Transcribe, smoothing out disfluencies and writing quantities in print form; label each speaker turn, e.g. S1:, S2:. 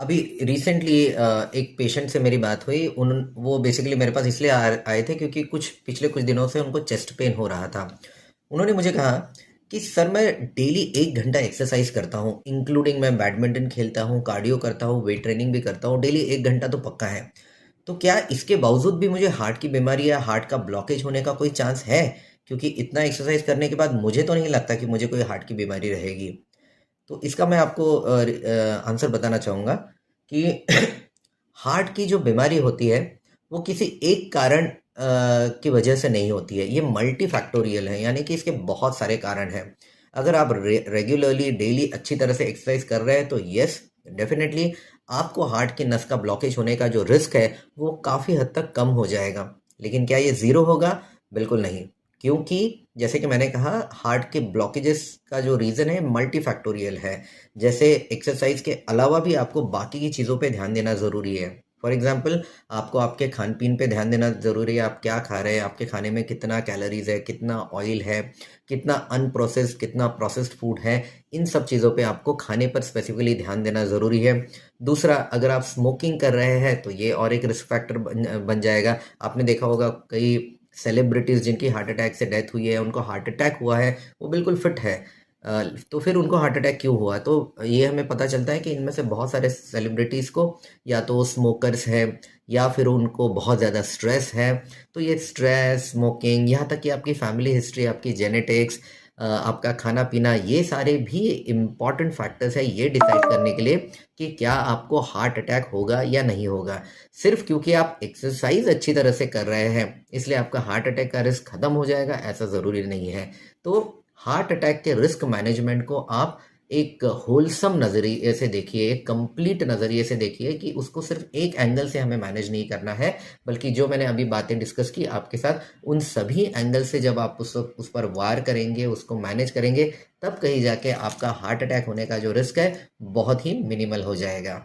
S1: अभी रिसेंटली एक पेशेंट से मेरी बात हुई। उन वो बेसिकली मेरे पास इसलिए आए थे क्योंकि पिछले कुछ दिनों से उनको चेस्ट पेन हो रहा था। उन्होंने मुझे कहा कि सर मैं डेली 1 घंटा एक्सरसाइज करता हूँ, इंक्लूडिंग मैं बैडमिंटन खेलता हूँ, कार्डियो करता हूँ, वेट ट्रेनिंग भी करता हूँ, डेली 1 घंटा तो पक्का है। तो क्या इसके बावजूद भी मुझे हार्ट की बीमारी या हार्ट का ब्लॉकेज होने का कोई चांस है? क्योंकि इतना एक्सरसाइज करने के बाद मुझे तो नहीं लगता कि मुझे कोई हार्ट की बीमारी रहेगी। तो इसका मैं आपको आंसर बताना चाहूँगा कि हार्ट की जो बीमारी होती है वो किसी एक कारण की वजह से नहीं होती है। ये मल्टी फैक्टोरियल है, यानी कि इसके बहुत सारे कारण हैं। अगर आप रेगुलरली डेली अच्छी तरह से एक्सरसाइज कर रहे हैं तो यस, डेफिनेटली आपको हार्ट की नस का ब्लॉकेज होने का जो रिस्क है वो काफ़ी हद तक कम हो जाएगा। लेकिन क्या ये ज़ीरो होगा? बिल्कुल नहीं। क्योंकि जैसे कि मैंने कहा, हार्ट के ब्लॉकेजेस का जो रीज़न है मल्टी फैक्टोरियल है। जैसे एक्सरसाइज के अलावा भी आपको बाकी की चीज़ों पे ध्यान देना ज़रूरी है। फॉर एग्जांपल, आपको आपके खान पीन पे ध्यान देना ज़रूरी है। आप क्या खा रहे हैं, आपके खाने में कितना कैलोरीज है, कितना ऑयल है, कितना अनप्रोसेस्ड, कितना प्रोसेस्ड फूड है। इन सब चीज़ों पे आपको खाने पर स्पेसिफिकली ध्यान देना ज़रूरी है। दूसरा, अगर आप स्मोकिंग कर रहे हैं तो ये और एक रिस्क फैक्टर बन जाएगा। आपने देखा होगा कई सेलिब्रिटीज़ जिनकी हार्ट अटैक से डेथ हुई है, उनको हार्ट अटैक हुआ है, वो बिल्कुल फिट है। तो फिर उनको हार्ट अटैक क्यों हुआ? तो ये हमें पता चलता है कि इनमें से बहुत सारे सेलिब्रिटीज़ को या तो स्मोकर्स है या फिर उनको बहुत ज़्यादा स्ट्रेस है। तो ये स्ट्रेस, स्मोकिंग, यहाँ तक कि आपकी फैमिली हिस्ट्री, आपकी जेनेटिक्स, आपका खाना पीना, ये सारे भी इम्पॉर्टेंट फैक्टर्स है ये डिसाइड करने के लिए कि क्या आपको हार्ट अटैक होगा या नहीं होगा। सिर्फ क्योंकि आप एक्सरसाइज अच्छी तरह से कर रहे हैं इसलिए आपका हार्ट अटैक का रिस्क खत्म हो जाएगा, ऐसा ज़रूरी नहीं है। तो हार्ट अटैक के रिस्क मैनेजमेंट को आप एक होलसम नज़रिए से देखिए, एक कंप्लीट नज़रिए से देखिए कि उसको सिर्फ एक एंगल से हमें मैनेज नहीं करना है, बल्कि जो मैंने अभी बातें डिस्कस की आपके साथ, उन सभी एंगल से जब आप उस पर वार करेंगे, उसको मैनेज करेंगे, तब कहीं जाके आपका हार्ट अटैक होने का जो रिस्क है बहुत ही मिनिमल हो जाएगा।